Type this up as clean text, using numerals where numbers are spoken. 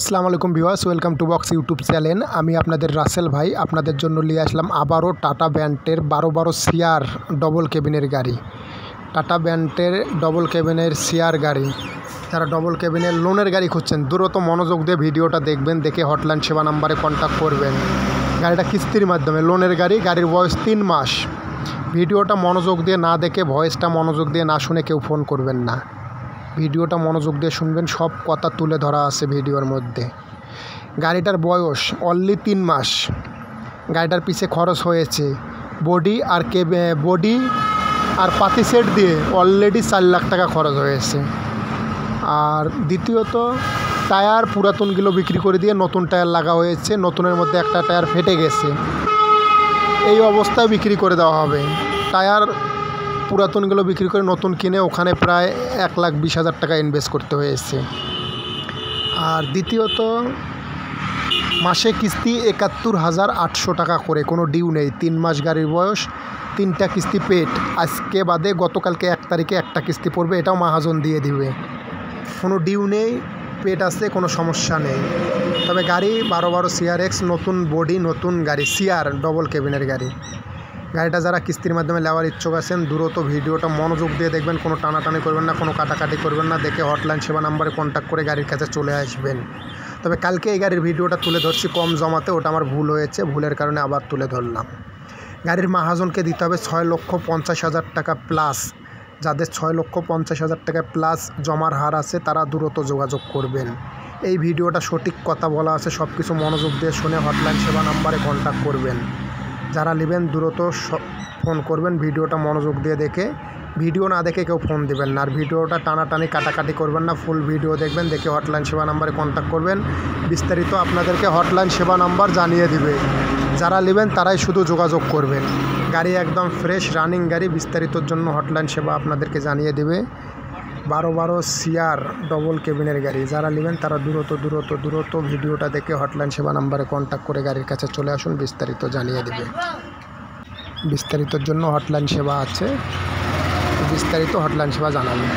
আসসালামু আলাইকুম viewers, welcome to box YouTube channel. আমি আপনাদের রাসেল ভাই আপনাদের জন্য নিয়ে আসলাম আবারও টাটা ব্যান্ডের 12 সিআর ডবল কেবিনের গাড়ি। টাটা ব্যান্ডের ডবল কেবিনের সিআর গাড়ি, যারা ডবল কেবিনের লোনের গাড়ি খুঁজছেন দ্রুত মনোযোগ দিয়ে ভিডিওটা দেখবেন, দেখে হটলাইন সেবা নাম্বারে কন্ট্যাক্ট করবেন। গাড়িটা কিস্তির মাধ্যমে লোনের গাড়ি, গাড়ির বয়স 3 মাস। ভিডিওটা মনোযোগ দিয়ে না দেখে, ভয়েসটা মনোযোগ দিয়ে না শুনে কেউ ফোন করবেন না। ভিডিওটা মনোযোগ দিয়ে শুনবেন, সব কথা তুলে ধরা আছে ভিডিওর মধ্যে। গাড়িটার বয়স অনলি 3 মাস। গাড়িটার পিছে খরচ হয়েছে বডি আর পাতি সেট দিয়ে অলরেডি 4 লাখ টাকা খরচ হয়েছে। আর দ্বিতীয়ত টায়ার পুরাতনগুলো বিক্রি করে দিয়ে নতুন টায়ার লাগা হয়েছে। নতুনের মধ্যে একটা টায়ার ফেটে গেছে, এই অবস্থায় বিক্রি করে দেওয়া হবে। টায়ার পুরাতনগুলো বিক্রি করে নতুন কিনে ওখানে প্রায় 1,20,000 টাকা ইনভেস্ট করতে হয়েছে। আর দ্বিতীয়ত মাসে কিস্তি 71,800 টাকা করে, কোনো ডিউ নেই। 3 মাস গাড়ির বয়স, 3টা কিস্তি পেড। আজকে বাদে গতকালকে 1 তারিখে একটা কিস্তি পড়বে, এটাও মাহাজন দিয়ে দিবে। কোনো ডিউ নেই, পেড আছে, কোনো সমস্যা নেই। তবে গাড়ি 12 CRX, নতুন বডি, নতুন গাড়ি, সিআর ডবল কেবিনের গাড়ি। গাড়িটা যারা কিস্তির মাধ্যমে নেওয়ার ইচ্ছুক আছেন দ্রুত ভিডিওটা মনোযোগ দিয়ে দেখবেন, কোনো টানাটানি করবেন না, কোনো কাটাকাটি করবেন না। দেখে হটলাইন সেবা নাম্বারে কন্ট্যাক্ট করে গাড়ির কাছে চলে আসবেন। তবে কালকে এই গাড়ির ভিডিওটা তুলে ধরছি কম জমাতে, ওটা আমার ভুল হয়েছে, ভুলের কারণে আবার তুলে ধরলাম। গাড়ির মাহাজনকে দিতে হবে 6,50,000 টাকা প্লাস। যাদের 6,50,000 টাকা প্লাস জমার হার আছে তারা দ্রুত যোগাযোগ করবেন। এই ভিডিওটা সঠিক কথা বলা আছে, সব কিছু মনোযোগ দিয়ে শুনে হটলাইন সেবা নাম্বারে কন্ট্যাক্ট করবেন। যারা নেবেন দ্রুত ফোন করবেন, ভিডিওটা মনোযোগ দিয়ে দেখে। ভিডিও না দেখে কেউ ফোন দিবেন না, আর ভিডিওটা টানাটানি কাটাকাটি করবেন না। ফুল ভিডিও দেখবেন, দেখে হটলাইন সেবা নাম্বারে কন্ট্যাক্ট করবেন। বিস্তারিত আপনাদেরকে হটলাইন সেবা নাম্বার জানিয়ে দিবে। যারা নেবেন তারাই শুধু যোগাযোগ করবেন। গাড়ি একদম ফ্রেশ রানিং গাড়ি, বিস্তারিতর জন্য হটলাইন সেবা আপনাদেরকে জানিয়ে দেবে। 12 সিআর ডবল কেবিনের গাড়ি, যারা নেবেন তারা দ্রুত ভিডিওটা দেখে হটলাইন সেবা নাম্বারে কন্ট্যাক্ট করে গাড়ির কাছে চলে আসুন, বিস্তারিত জানিয়ে দেবে। বিস্তারিতর জন্য হটলাইন সেবা আছে, বিস্তারিত হটলাইন সেবা জানাবেন।